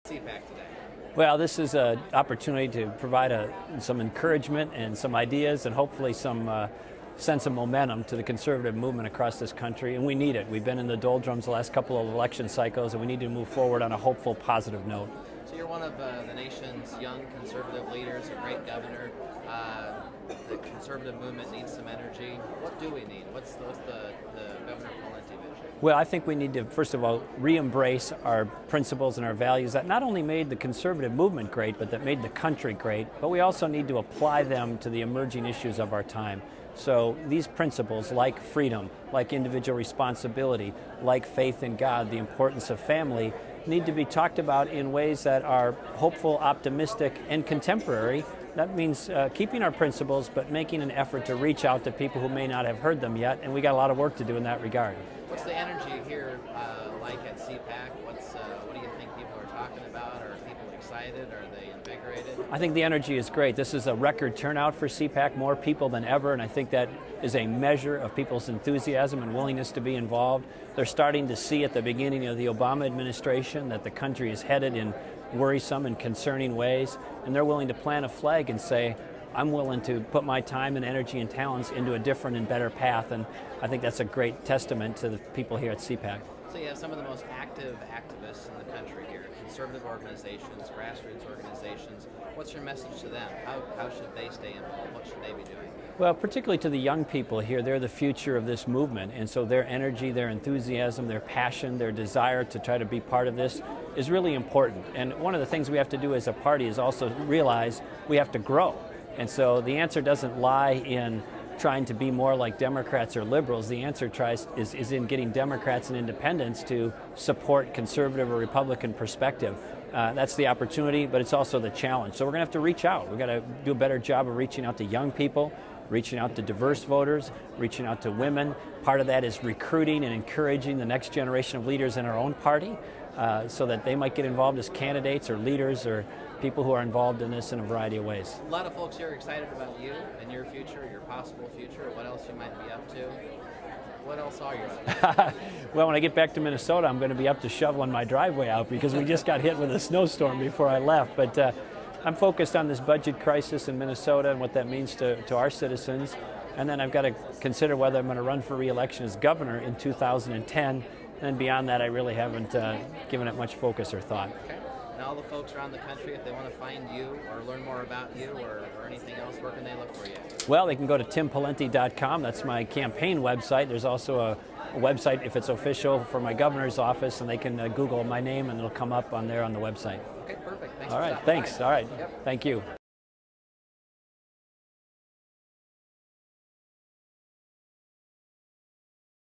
CPAC today? Well, this is an opportunity to provide some encouragement and some ideas and hopefully some sense of momentum to the conservative movement across this country, and we need it. We've been in the doldrums the last couple of election cycles, and we need to move forward on a hopeful, positive note. So you're one of the nation's young conservative leaders, a great governor. The conservative movement needs some energy. What do we need? What's the Governor Pawlenty vision? Well, I think we need to, first of all, re-embrace our principles and our values that not only made the conservative movement great, but that made the country great, but we also need to apply them to the emerging issues of our time. So these principles, like freedom, like individual responsibility, like faith in God, the importance of family, need to be talked about in ways that are hopeful, optimistic, and contemporary. That means keeping our principles, but making an effort to reach out to people who may not have heard them yet, and we got a lot of work to do in that regard. What's the energy here like at CPAC? What do you think people are talking about? Are people excited? Are they invigorated? I think the energy is great. This is a record turnout for CPAC, more people than ever, and I think that is a measure of people's enthusiasm and willingness to be involved. They're starting to see at the beginning of the Obama administration that the country is headed in worrisome and concerning ways, and they're willing to plant a flag and say, I'm willing to put my time and energy and talents into a different and better path, and I think that's a great testament to the people here at CPAC. So you have some of the most active activists in the country here, conservative organizations, grassroots organizations. What's your message to them? How should they stay involved? What should they be doing? Well, particularly to the young people here, they're the future of this movement, and so their energy, their enthusiasm, their passion, their desire to try to be part of this is really important. And one of the things we have to do as a party is also realize we have to grow. And so the answer doesn't lie in trying to be more like Democrats or liberals. The answer is in getting Democrats and independents to support conservative or Republican perspective. That's the opportunity, but it's also the challenge. So we're going to have to reach out. We've got to do a better job of reaching out to young people, reaching out to diverse voters, reaching out to women. Part of that is recruiting and encouraging the next generation of leaders in our own party so that they might get involved as candidates or leaders or people who are involved in this in a variety of ways. A lot of folks here are excited about you and your future, your possible future, what else you might be up to. What else are you up to? Well, when I get back to Minnesota, I'm going to be up to shoveling my driveway out because we just got hit with a snowstorm before I left. But I'm focused on this budget crisis in Minnesota and what that means to our citizens. And then I've got to consider whether I'm going to run for re-election as governor in 2010. And beyond that, I really haven't given it much focus or thought. Okay. And all the folks around the country, if they want to find you or learn more about you or anything else, where can they look for you? Well, they can go to timpawlenty.com. That's my campaign website. There's also a website, if it's official, for my governor's office, and they can Google my name and it'll come up on there on the website. Okay, perfect. Thanks. All right, thanks. All right, yep. Thank you.